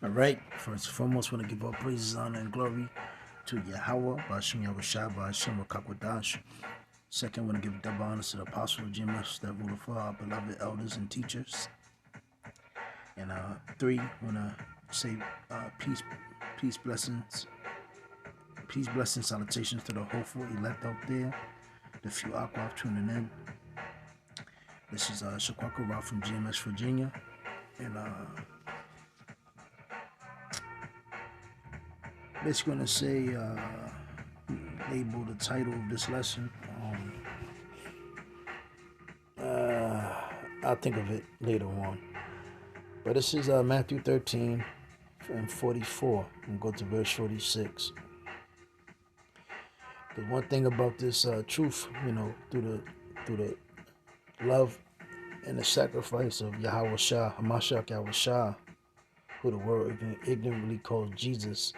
All right. First and foremost, want to give all praises, honor, and glory to Yahweh, Bashim Yahushua, Bashim Kakwadash. Second, want to give double honors to the apostle of GMS that rule for our beloved elders and teachers. And three, want to say peace, blessings, salutations to the hopeful elect out there, the few aqua tuning in. This is Shaquaco Rock from GMS, Virginia. And basically going to say, label the title of this lesson. I'll think of it later on. But this is Matthew 13 and 44. And go to verse 46. The one thing about this truth, through the love and the sacrifice of Yahweh Shah, Hamashiach Yahweh Shah, who the world ignorantly calls Jesus,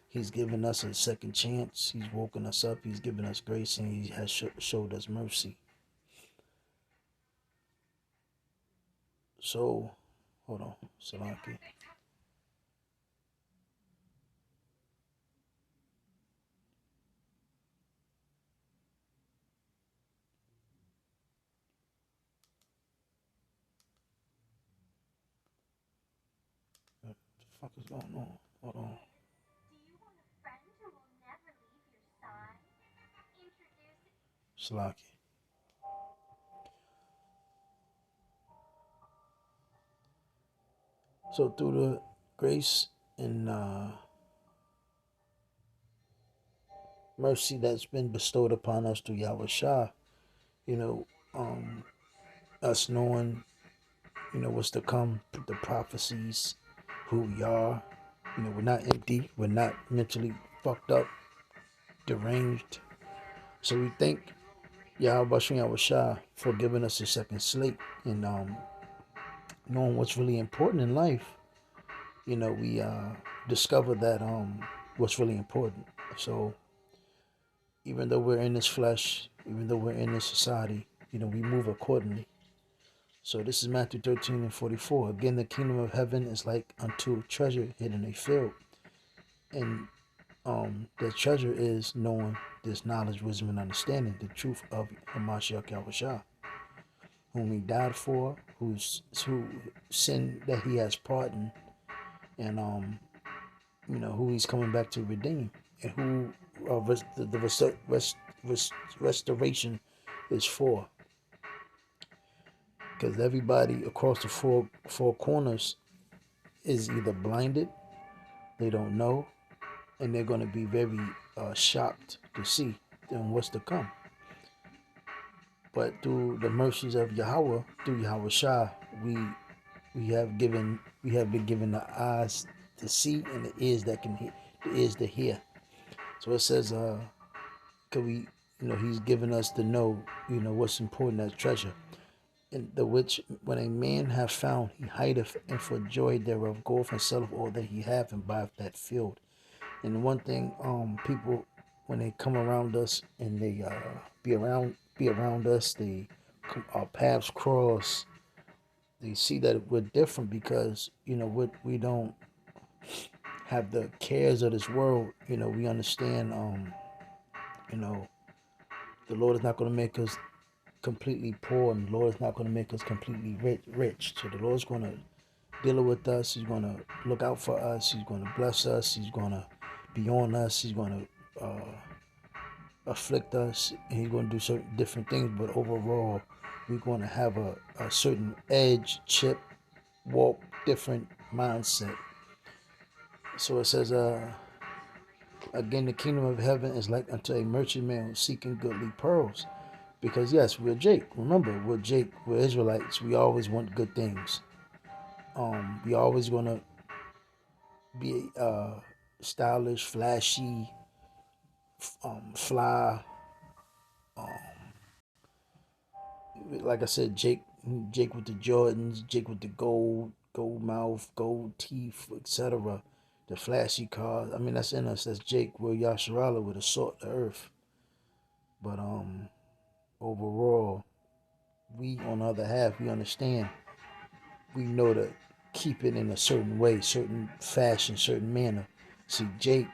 he's given us a second chance. He's woken us up. He's given us grace, and he has showed us mercy. So, hold on, Salaki. What the fuck is going on? Hold on. Salaki. So through the grace and mercy that's been bestowed upon us through Yahweh Shah, you know, us knowing, what's to come, the prophecies, who we are. We're not empty. We're not mentally fucked up, deranged. So we thank Yahweh Bashim Yahweh Shah for giving us a second slate and knowing what's really important in life. We discover that what's really important. So even though we're in this flesh, even though we're in this society, we move accordingly. So this is Matthew 13 and 44. Again, the kingdom of heaven is like unto treasure hidden in a field. And the treasure is knowing this knowledge, wisdom, and understanding, the truth of Hamashiach Yahushua, whom he died for, who sin that he has pardoned, and who he's coming back to redeem, and who the restoration is for. Because everybody across the four corners is either blinded, they don't know, and they're going to be very shocked to see what's to come. But through the mercies of Yahweh, through Yahweh Shah, we have been given the eyes to see and the ears that can hear, the ears to hear. So it says, cause he's given us to know, what's important as treasure. In the which when a man have found, he hideth, and for joy thereof goeth and selleth all that he hath and buyeth that field. And one thing, people, when they come around us and they be around us, our paths cross. They see that we're different because we don't have the cares of this world. We understand. The Lord is not going to make us completely poor, and the Lord is not going to make us completely rich. So the Lord's going to deal with us. He's going to look out for us. He's going to bless us. He's going to be on us. He's going to afflict us. And he's going to do certain different things. But overall, we're going to have a certain edge, chip, walk, different mindset. So it says, again, the kingdom of heaven is like unto a merchantman seeking goodly pearls. Because yes, we're Jake. Remember, we're Israelites. We always want good things. We always gonna be stylish, flashy, fly. Like I said, Jake with the Jordans, Jake with the gold mouth, gold teeth, etc. The flashy cars. I mean, that's in us. That's Jake. We're Yasharala with a salt the earth. But overall, we on the other half, we understand. We know that keep it in a certain way, certain fashion, certain manner. See, Jake,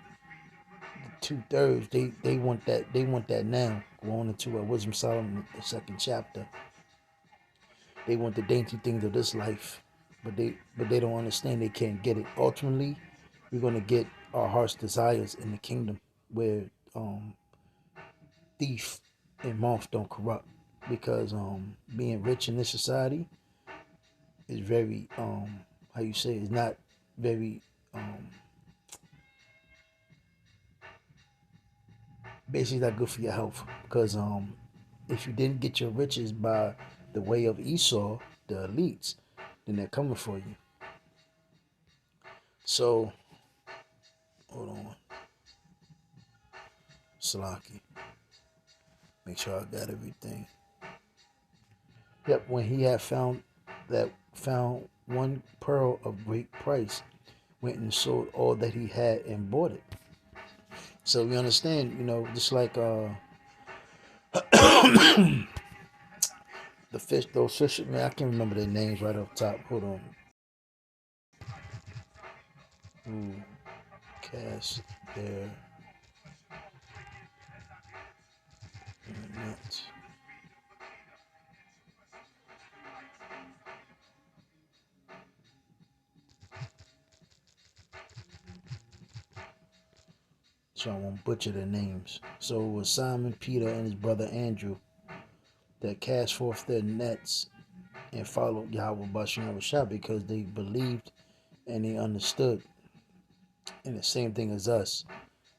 the 2/3, they want that now. Going into a Wisdom Solomon, the second chapter, they want the dainty things of this life, but they don't understand they can't get it. Ultimately, we're gonna get our heart's desires in the kingdom where um thief and moth don't corrupt. Because being rich in this society is very how you say it's not very basically not good for your health. Because if you didn't get your riches by the way of Esau, the elites, then they're coming for you. So hold on, Salaki. Make sure I got everything. Yep, when he had found one pearl of great price, went and sold all that he had and bought it. So we understand, just like the fish, those fishermen, I can't remember their names right off the top. Hold on. Who cast their nets? So I won't butcher their names. So it was Simon, Peter, and his brother Andrew that cast forth their nets and followed Yahweh Bashim Rashah because they believed and they understood. And the same thing as us.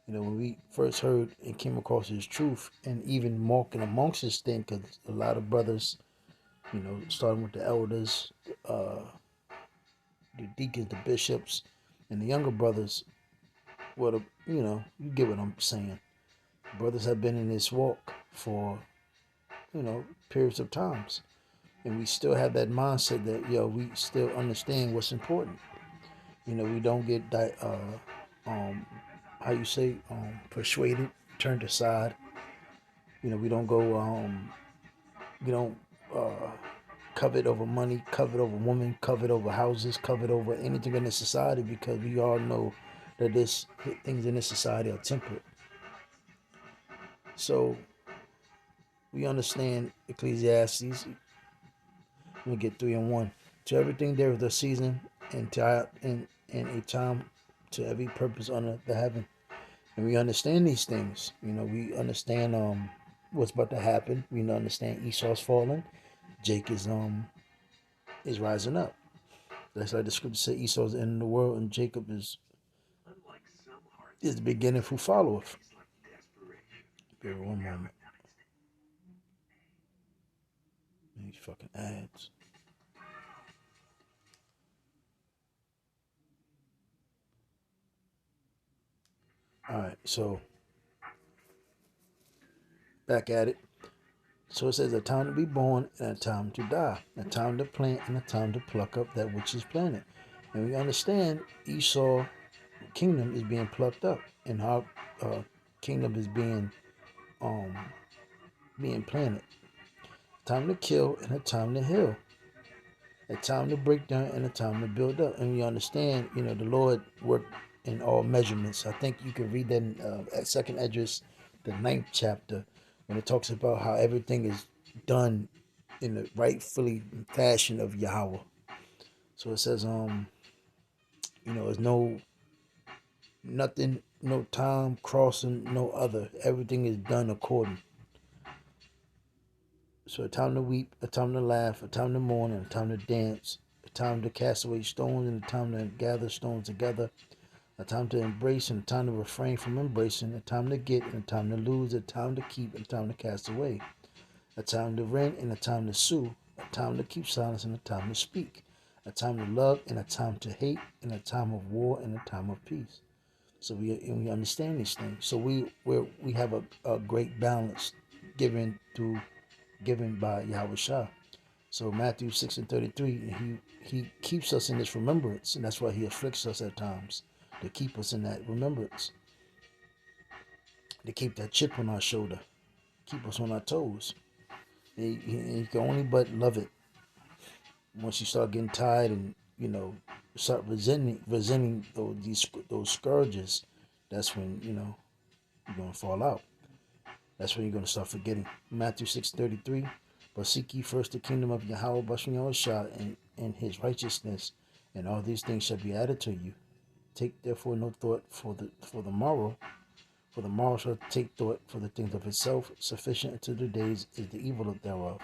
When we first heard and came across his truth, and even walking amongst his thing, because a lot of brothers, starting with the elders, the deacons, the bishops, and the younger brothers, you get what I'm saying. Brothers have been in this walk for, periods of times. And we still have that mindset that, we still understand what's important. We don't get how you say, persuaded, turned aside. We don't go, we don't covet over money, covet over women, covet over houses, covet over anything in this society, because we all know that things in this society are temperate. So we understand Ecclesiastes. We get 3 and 1. To everything there is a season, and a time to every purpose under the heaven. And we understand these things. We understand what's about to happen. We understand Esau's falling. Jake is rising up. That's like the scripture says, Esau's the end of the world, and Jacob is the beginning who followeth. Bear one moment. These fucking ads. Alright, so back at it. So it says a time to be born and a time to die, a time to plant and a time to pluck up that which is planted. And we understand Esau's kingdom is being plucked up, and our kingdom is being planted. Time to kill and a time to heal. A time to break down and a time to build up. And we understand, the Lord worked in all measurements. I think you can read that in Second Esdras, the 9th chapter, when it talks about how everything is done in the rightfully fashion of Yahweh. So it says, there's nothing, no time crossing, no other. Everything is done according. So a time to weep, a time to laugh, a time to mourn, and a time to dance, a time to cast away stones, and a time to gather stones together, a time to embrace, and a time to refrain from embracing, a time to get, and a time to lose, a time to keep, and a time to cast away, a time to rent, and a time to sue, a time to keep silence, and a time to speak, a time to love, and a time to hate, and a time of war, and a time of peace. So we understand these things. So we have a great balance given by Yahweh Shah. So Matthew 6 and 33, he keeps us in this remembrance, and that's why he afflicts us at times, to keep us in that remembrance, to keep that chip on our shoulder, keep us on our toes. And you can only but love it. Once you start getting tired and start resenting those scourges, that's when you're gonna fall out. That's when you're gonna start forgetting. Matthew 6:33. But seek ye first the kingdom of Yahweh Bashem Yahushua and his righteousness, and all these things shall be added to you. Take therefore no thought for the morrow, for the morrow shall take thought for the things of itself. Sufficient unto the days is the evil thereof.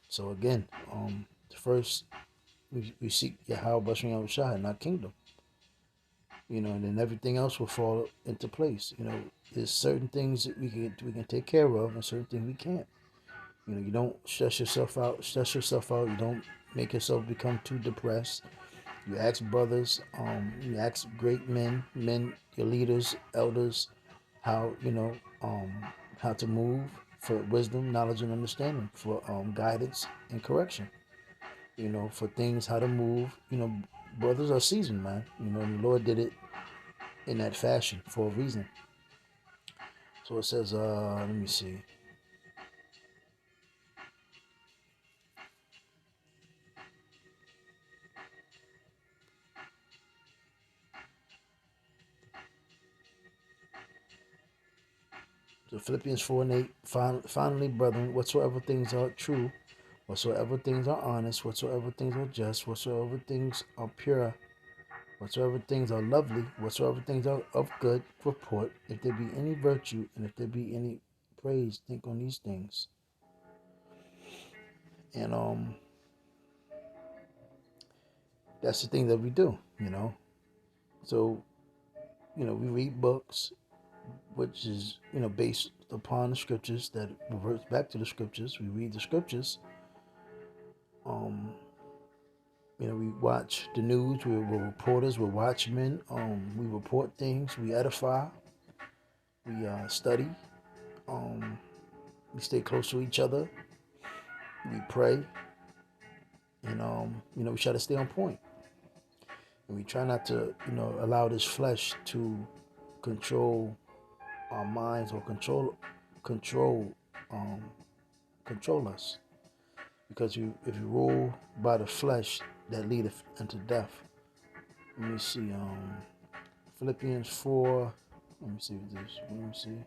So again, first we seek Yahweh Bashem Yahushua and our kingdom. And then everything else will fall into place. There's certain things that we can take care of, and certain things we can't. You don't stress yourself out. You don't make yourself become too depressed. You ask brothers, you ask great men, your leaders, elders, how how to move for wisdom, knowledge, and understanding, for guidance and correction. For things how to move. Brothers are seasoned, man. And the Lord did it in that fashion for a reason. So it says, let me see. So Philippians 4:8, finally, brethren, whatsoever things are true, whatsoever things are honest, whatsoever things are just, whatsoever things are pure, whatsoever things are lovely, whatsoever things are of good report, if there be any virtue and if there be any praise, think on these things. And that's the thing that we do, So, we read books, which is, based upon the scriptures, that reverts back to the scriptures. We read the scriptures. We watch the news. We're reporters. We're watchmen. We report things. We edify. We study. We stay close to each other. We pray. And, we try to stay on point. And we try not to, allow this flesh to control our minds or control us. Because if you rule by the flesh, that leadeth unto death. Let me see. Philippians 4. Let me see this. Let me see.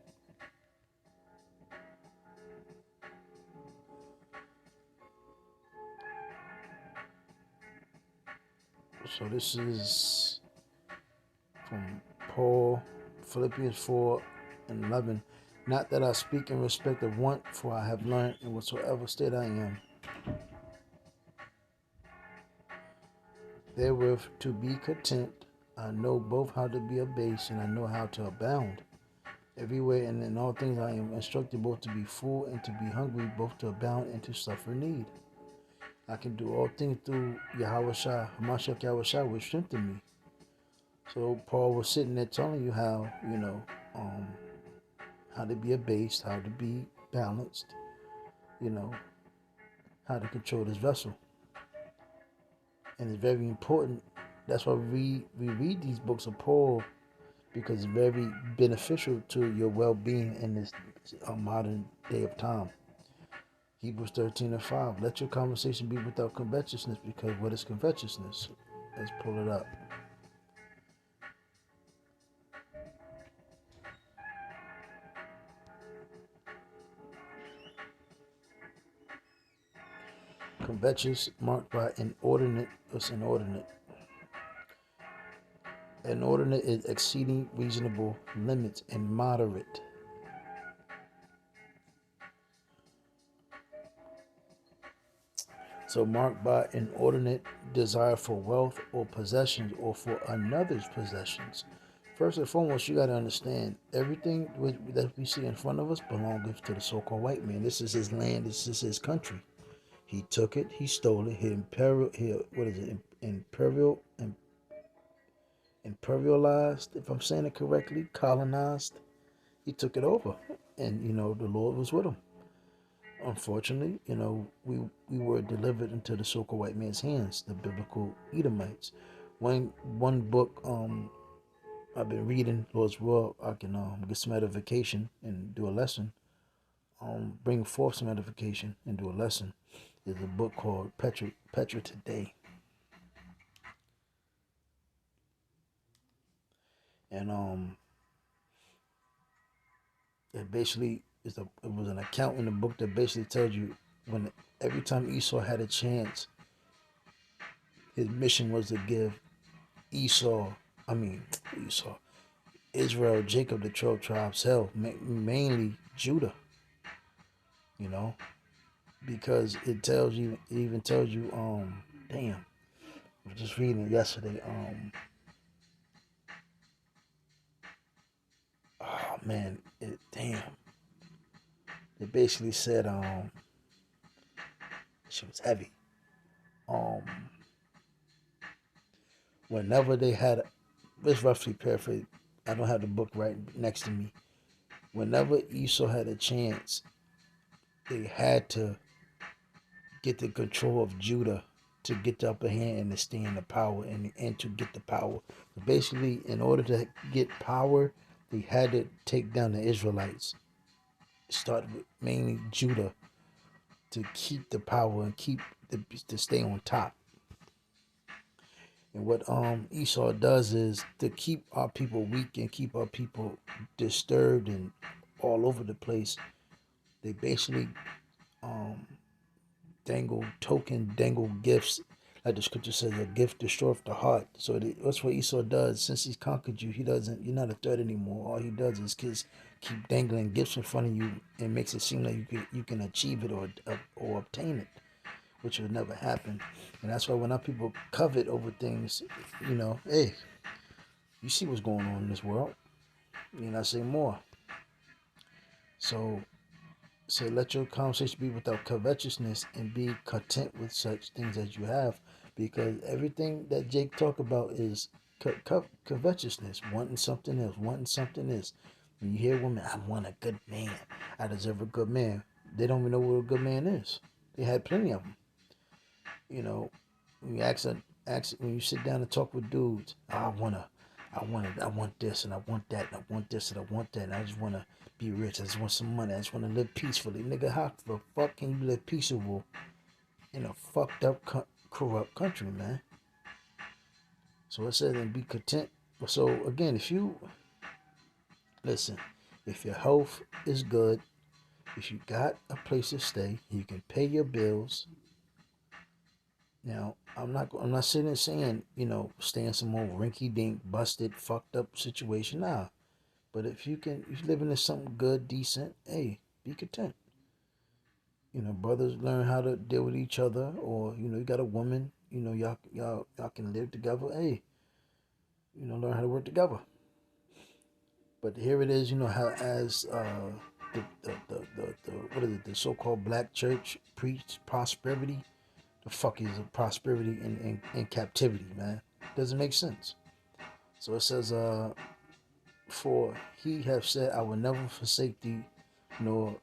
So this is from Paul, Philippians 4:11. Not that I speak in respect of want, for I have learned in whatsoever state I am, therewith to be content. I know both how to be abased, and I know how to abound. Everywhere and in all things I am instructed both to be full and to be hungry, both to abound and to suffer need. I can do all things through Yahushua, Hamashiach Yahushua, which strengthen me. So Paul was sitting there telling you how, how to be abased, how to be balanced, how to control this vessel. And it's very important. That's why we read these books of Paul, because it's very beneficial to your well-being in this modern day of time. Hebrews 13:5. Let your conversation be without covetousness, because what is covetousness? Let's pull it up. Covetous, marked by inordinate. What's inordinate? Inordinate is exceeding reasonable limits, and moderate. So marked by inordinate desire for wealth or possessions, or for another's possessions. First and foremost, you got to understand, everything that we see in front of us belongs to the so-called white man. This is his land. This is his country. He took it. He stole it. Imperialized, if I'm saying it correctly, colonized. He took it over, and the Lord was with him. Unfortunately, we were delivered into the so-called white man's hands, the biblical Edomites. One book I've been reading, Lord's will, I can get some edification and do a lesson. Bring forth some edification and do a lesson. There's a book called Petra Today. And it basically it was an account in the book that basically tells you when every time Esau had a chance, his mission was to give Esau, I mean Esau, Israel, Jacob, the 12 tribes, hell, mainly Judah. You know, because it tells you, it even tells you, damn, I was just reading it yesterday. Oh man, damn. It basically said, she was heavy. Um, Whenever they had, let's roughly paraphrase. I don't have the book right next to me. Whenever Esau had a chance, they had to get the control of Judah to get the upper hand and to stay in the power and to get the power. So basically, in order to get power, they had to take down the Israelites. Start with mainly Judah to keep the power and to stay on top. And what Esau does is to keep our people weak and keep our people disturbed and all over the place. They basically dangle gifts. Like the scripture says, a gift destroyeth the heart. So that's what Esau does. Since he's conquered you, you're not a threat anymore. All he does is keep dangling gifts in front of you and makes it seem like you can achieve it or obtain it, which will never happen. And that's why when our people covet over things, hey, you see what's going on in this world. I say more. So let your conversation be without covetousness and be content with such things as you have, because everything that Jake talk about is covetousness, wanting something else, wanting something else. When you hear women, I want a good man, I deserve a good man, they don't even know what a good man is. They had plenty of them. When when you sit down and talk with dudes, I want this and I want that and I want this and I want that and I just want to be rich. I just want some money. I just want to live peacefully. Nigga, how the fuck can you live peaceful in a fucked up, corrupt country, man? So it says, and be content. So again, if your health is good, if you got a place to stay, you can pay your bills. Now, I'm not sitting there saying, stay in some old rinky-dink, busted, fucked up situation. Nah. But if you live in something good, decent, hey, be content. Brothers learn how to deal with each other, or you got a woman, y'all can live together. Hey, learn how to work together. But here it is, how as what is it? The so-called black church preached prosperity. The fuck is a prosperity in captivity, man? Doesn't make sense. So it says, for he have said, I will never forsake thee, nor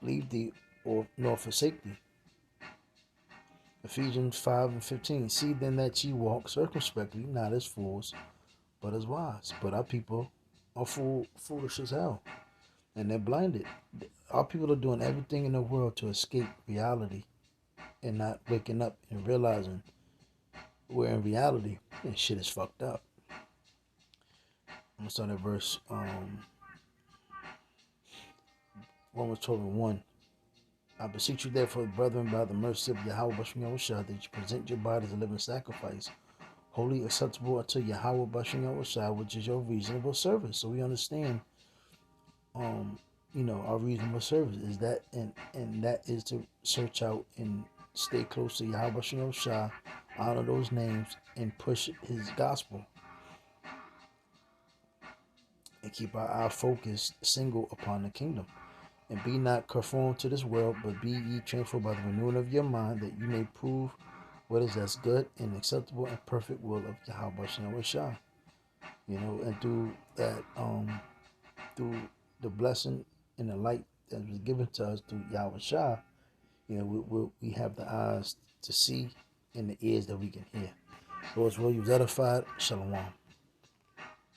leave thee, nor forsake thee. Ephesians 5:15. See then that ye walk circumspectly, not as fools, but as wise. But our people are foolish as hell, and they're blinded. Our people are doing everything in the world to escape reality and not waking up and realizing we're in reality and shit is fucked up. I'm going to start at verse Romans 12:1. I beseech you therefore, brethren, by the mercy of Yahweh Bashim Yahushua, that you present your body as a living sacrifice, holy, acceptable unto Yahweh Bashim Yahushua, which is your reasonable service. So we understand, our reasonable service is that, and that is to search out and stay close to Yahweh Bashim Yahushua, honor those names, and push His gospel, and keep our eye focused, single upon the kingdom. And be not conformed to this world, but be ye transformed by the renewing of your mind, that you may prove what is that's good and acceptable and perfect will of Yahweh Shah. And through that, through the blessing and the light that was given to us through Yahweh Shah, we have the eyes to see and the ears that we can hear. Lord's will, you edified. Shalom.